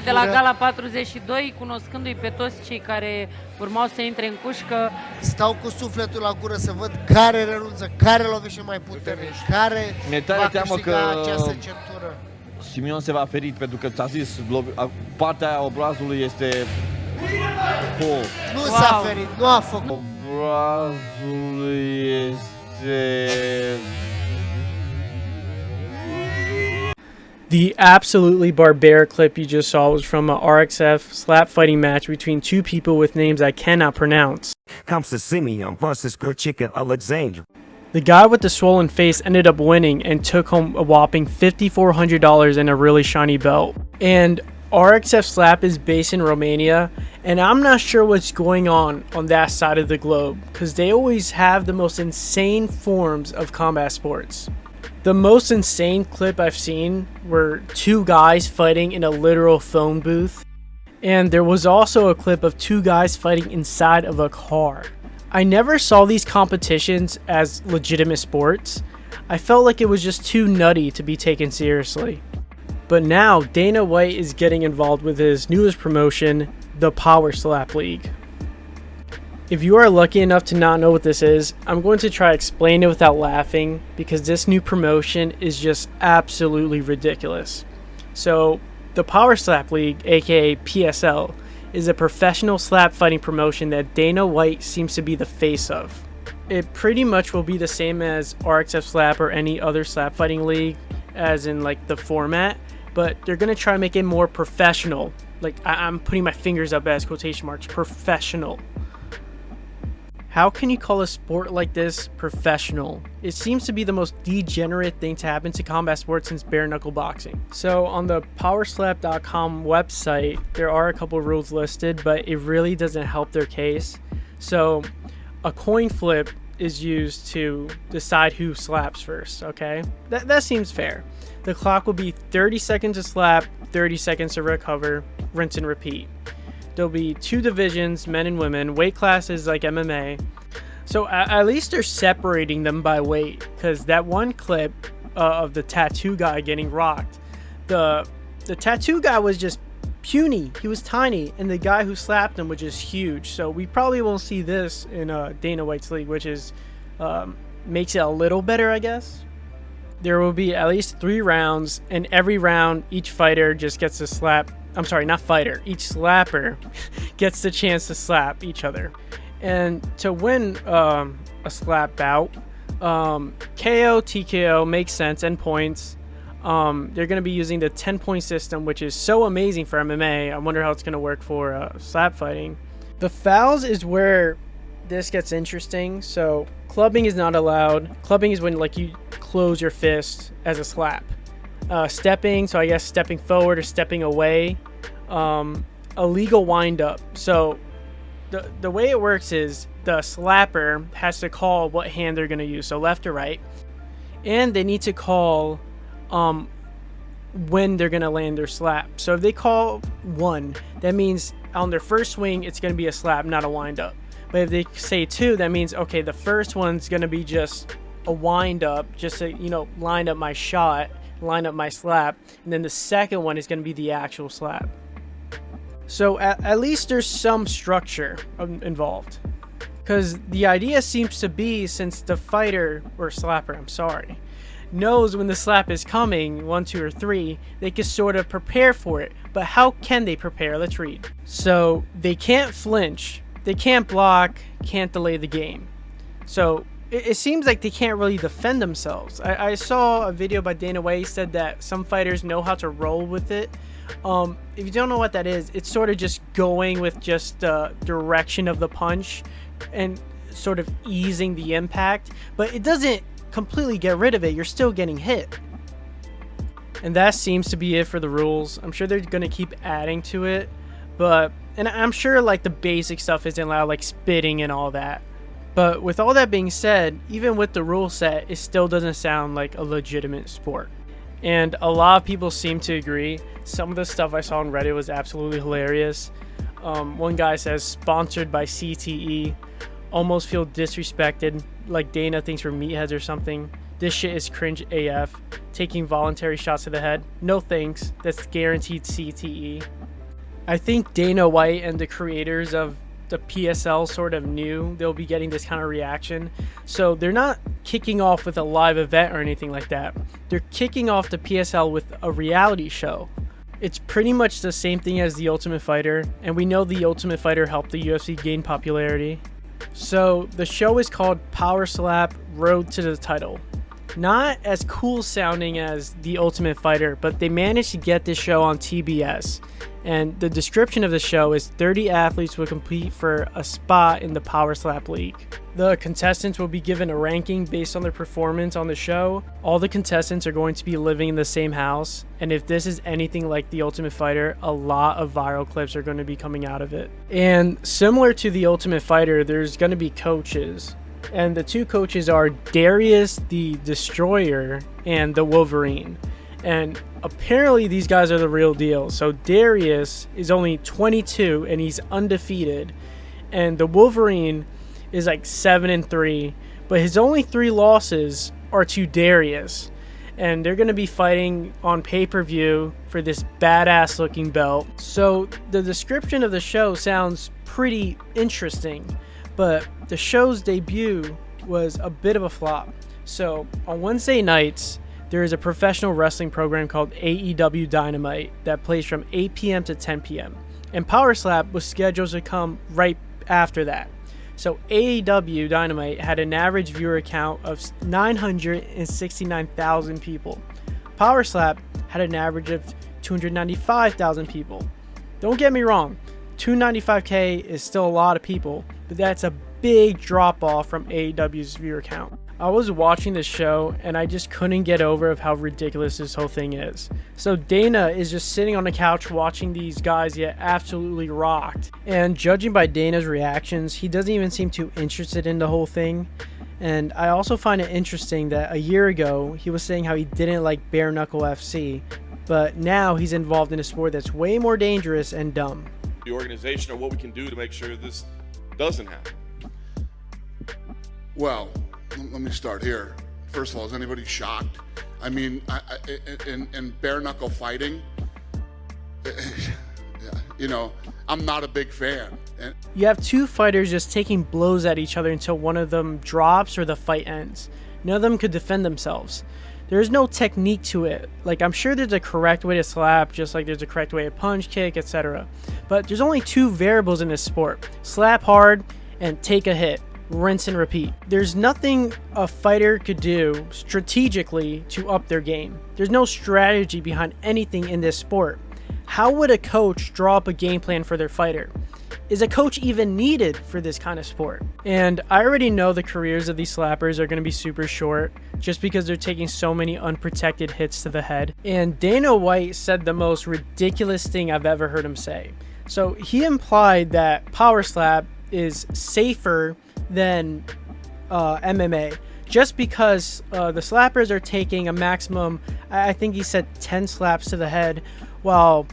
De la Gala 42, cunoscându-i pe toți cei care urmau să intre în cușcă, stau cu sufletul la gură să văd care renunță, care lovește mai puternic, care va câștiga această centură. Simeon se va feri pentru că ți-a zis, partea aia obrazului este... Nu s-a ferit, nu a făcut. Obrazul este... The absolutely barbaric clip you just saw was from a RXF slap fighting match between two people with names I cannot pronounce. Comes to Simeon versus Chicken Alexander. The guy with the swollen face ended up winning and took home a whopping $5,400 and a really shiny belt. And RXF Slap is based in Romania, and I'm not sure what's going on that side of the globe, because they always have the most insane forms of combat sports. The most insane clip I've seen were two guys fighting in a literal phone booth, and there was also a clip of two guys fighting inside of a car. I never saw these competitions as legitimate sports. I felt like it was just too nutty to be taken seriously. But now Dana White is getting involved with his newest promotion, the Power Slap League. If you are lucky enough to not know what this is, I'm going to try to explain it without laughing, because this new promotion is just absolutely ridiculous. So, the Power Slap League, aka PSL, is a professional slap fighting promotion that Dana White seems to be the face of. It pretty much will be the same as RXF Slap or any other slap fighting league, as in like the format, but they're going to try to make it more professional. Like, I'm putting my fingers up as quotation marks, professional. How can you call a sport like this professional? It seems to be the most degenerate thing to happen to combat sports since bare knuckle boxing. So on the powerslap.com website, there are a couple of rules listed, but it really doesn't help their case. So a coin flip is used to decide who slaps first, okay? That seems fair. The clock will be 30 seconds to slap, 30 seconds to recover, rinse and repeat. There'll be two divisions, men and women, weight classes like MMA. So at least they're separating them by weight, because that one clip of the tattoo guy getting rocked, the tattoo guy was just puny. He was tiny, and the guy who slapped him was just huge. So we probably won't see this in Dana White's league, which is makes it a little better, I guess. There will be at least 3 rounds, and every round, each fighter just gets to slap. I'm sorry, not fighter. Each slapper gets the chance to slap each other. And to win a slap bout, KO, TKO makes sense, and points. They're going to be using the 10-point system, which is so amazing for MMA. I wonder how it's going to work for slap fighting. The fouls is where this gets interesting. So clubbing is not allowed. Clubbing is when like you close your fist as a slap. Stepping, so I guess stepping forward or stepping away. Illegal wind up. So the way it works is the slapper has to call what hand they're going to use, so left or right, and they need to call when they're going to land their slap. So if they call 1, that means on their first swing it's going to be a slap, not a wind up. But if they say 2, that means okay, the first one's going to be just a wind up, just to, you know, line up my shot, line up my slap, and then the second one is going to be the actual slap. So at least there's some structure involved, because the idea seems to be, since the fighter or slapper, I'm sorry, knows when the slap is coming, 1, 2, or 3, they can sort of prepare for it. But how can they prepare? Let's read. So they can't flinch, they can't block, can't delay the game. So it seems like they can't really defend themselves. I saw a video by Dana White. He said that some fighters know how to roll with it. If you don't know what that is, it's sort of just going with just the direction of the punch and sort of easing the impact, but it doesn't completely get rid of it. You're still getting hit. And that seems to be it for the rules. I'm sure they're going to keep adding to it, and I'm sure like the basic stuff isn't allowed, like spitting and all that. But with all that being said, even with the rule set, it still doesn't sound like a legitimate sport. And a lot of people seem to agree. Some of the stuff I saw on Reddit was absolutely hilarious. One guy says, sponsored by CTE, almost feel disrespected, like Dana thinks we're meatheads or something. this shit is cringe AF. Taking voluntary shots to the head. No thanks. That's guaranteed CTE. I think Dana White and the creators of the PSL sort of knew they'll be getting this kind of reaction. So they're not kicking off with a live event or anything like that. They're kicking off the PSL with a reality show. It's pretty much the same thing as The Ultimate Fighter, and we know The Ultimate Fighter helped the UFC gain popularity. So the show is called Power Slap Road to the Title. Not as cool sounding as The Ultimate Fighter, but they managed to get this show on TBS. And the description of the show is 30 athletes will compete for a spot in the Power Slap League. The contestants will be given a ranking based on their performance on the show. All the contestants are going to be living in the same house. And if this is anything like The Ultimate Fighter, a lot of viral clips are going to be coming out of it. And similar to The Ultimate Fighter, there's going to be coaches. And the two coaches are Darius the Destroyer and the Wolverine. And apparently these guys are the real deal. So Darius is only 22 and he's undefeated. And the Wolverine is like 7-3. But his only 3 losses are to Darius. And they're going to be fighting on pay-per-view for this badass looking belt. So the description of the show sounds pretty interesting. But the show's debut was a bit of a flop. So on Wednesday nights, there is a professional wrestling program called AEW Dynamite that plays from 8 p.m. to 10 p.m. And Power Slap was scheduled to come right after that. So AEW Dynamite had an average viewer count of 969,000 people. Power Slap had an average of 295,000 people. Don't get me wrong, 295K is still a lot of people, but that's a big drop off from AEW's viewer count. I was watching this show and I just couldn't get over of how ridiculous this whole thing is. So Dana is just sitting on the couch watching these guys get absolutely rocked. And judging by Dana's reactions, he doesn't even seem too interested in the whole thing. And I also find it interesting that a year ago, he was saying how he didn't like bare knuckle FC, but now he's involved in a sport that's way more dangerous and dumb. The organization or what we can do to make sure this doesn't happen. Well, let me start here. First of all, is anybody shocked? I mean, in bare knuckle fighting, you know, I'm not a big fan. You have two fighters just taking blows at each other until one of them drops or the fight ends. None of them could defend themselves. There's no technique to it. Like, I'm sure there's a correct way to slap, just like there's a correct way to punch, kick, etc. But there's only 2 variables in this sport. Slap hard and take a hit. Rinse and repeat. There's nothing a fighter could do strategically to up their game. There's no strategy behind anything in this sport. How would a coach draw up a game plan for their fighter? Is a coach even needed for this kind of sport? And I already know the careers of these slappers are going to be super short just because they're taking so many unprotected hits to the head. And Dana White said the most ridiculous thing I've ever heard him say. So he implied that Power Slap is safer than MMA just because the slappers are taking a maximum, I think he said 10 slaps to the head, while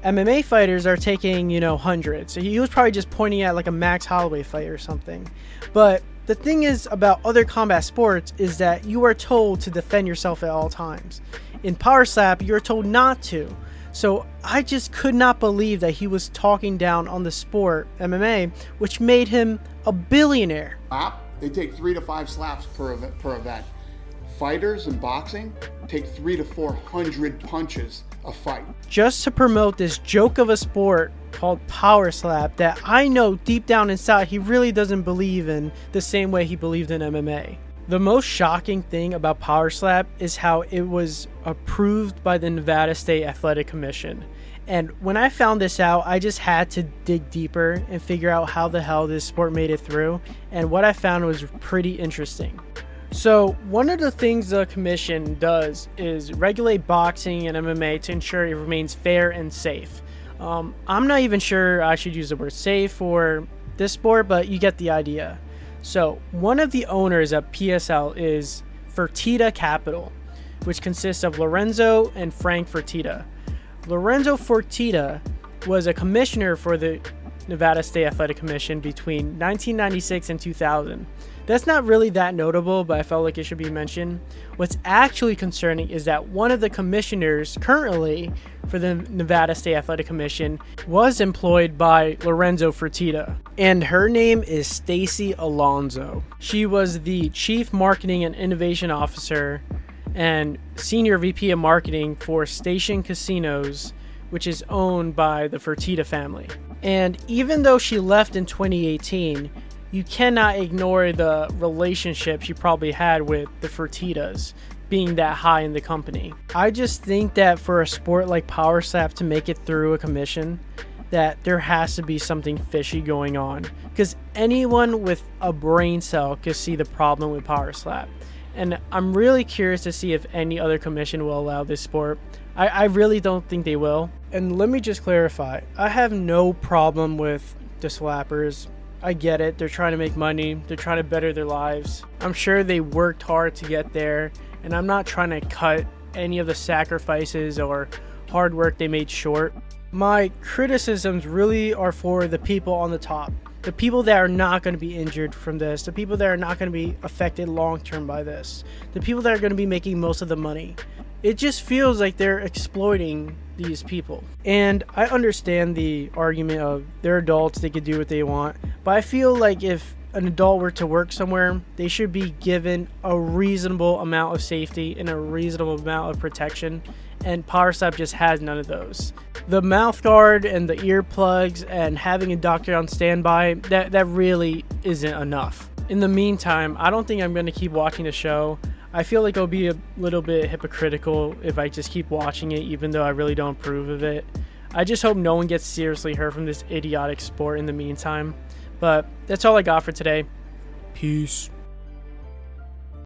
MMA fighters are taking, hundreds. So he was probably just pointing at like a Max Holloway fight or something. But the thing is about other combat sports is that you are told to defend yourself at all times. In Power Slap, you're told not to. So I just could not believe that he was talking down on the sport, MMA, which made him a billionaire. They take 3 to 5 slaps per event. Fighters in boxing take 300 to 400 punches a fight. Just to promote this joke of a sport called Power Slap that I know deep down inside he really doesn't believe in the same way he believed in MMA. The most shocking thing about Power Slap is how it was approved by the Nevada State Athletic Commission. And when I found this out, I just had to dig deeper and figure out how the hell this sport made it through. And what I found was pretty interesting. So one of the things the commission does is regulate boxing and MMA to ensure it remains fair and safe. I'm not even sure I should use the word safe for this sport, but you get the idea. So one of the owners of PSL is Fertitta Capital, which consists of Lorenzo and Frank Fertitta. Lorenzo Fertitta was a commissioner for the Nevada State Athletic Commission between 1996 and 2000. That's not really that notable, but I felt like it should be mentioned. What's actually concerning is that one of the commissioners currently for the Nevada State Athletic Commission was employed by Lorenzo Fertitta, and her name is Stacy Alonso. She was the Chief Marketing and Innovation Officer and Senior VP of Marketing for Station Casinos, which is owned by the Fertitta family. And even though she left in 2018, you cannot ignore the relationship she probably had with the Fertittas, being that high in the company. I just think that for a sport like Power Slap to make it through a commission, that there has to be something fishy going on, because anyone with a brain cell could see the problem with Power Slap. And I'm really curious to see if any other commission will allow this sport. I really don't think they will. And let me just clarify, I have no problem with the slappers. I get it, they're trying to make money, they're trying to better their lives. I'm sure they worked hard to get there, and I'm not trying to cut any of the sacrifices or hard work they made short. My criticisms really are for the people on the top, the people that are not going to be injured from this, the people that are not going to be affected long term by this, the people that are going to be making most of the money. It just feels like they're exploiting these people. And I understand the argument of they're adults, they can do what they want, but I feel like if an adult were to work somewhere, they should be given a reasonable amount of safety and a reasonable amount of protection, and Power Slap just has none of those. The mouth guard and the earplugs and having a doctor on standby, that really isn't enough. In the meantime, I don't think I'm going to keep watching the show. I feel like it'll be a little bit hypocritical if I just keep watching it, even though I really don't approve of it. I just hope no one gets seriously hurt from this idiotic sport in the meantime. But that's all I got for today. Peace.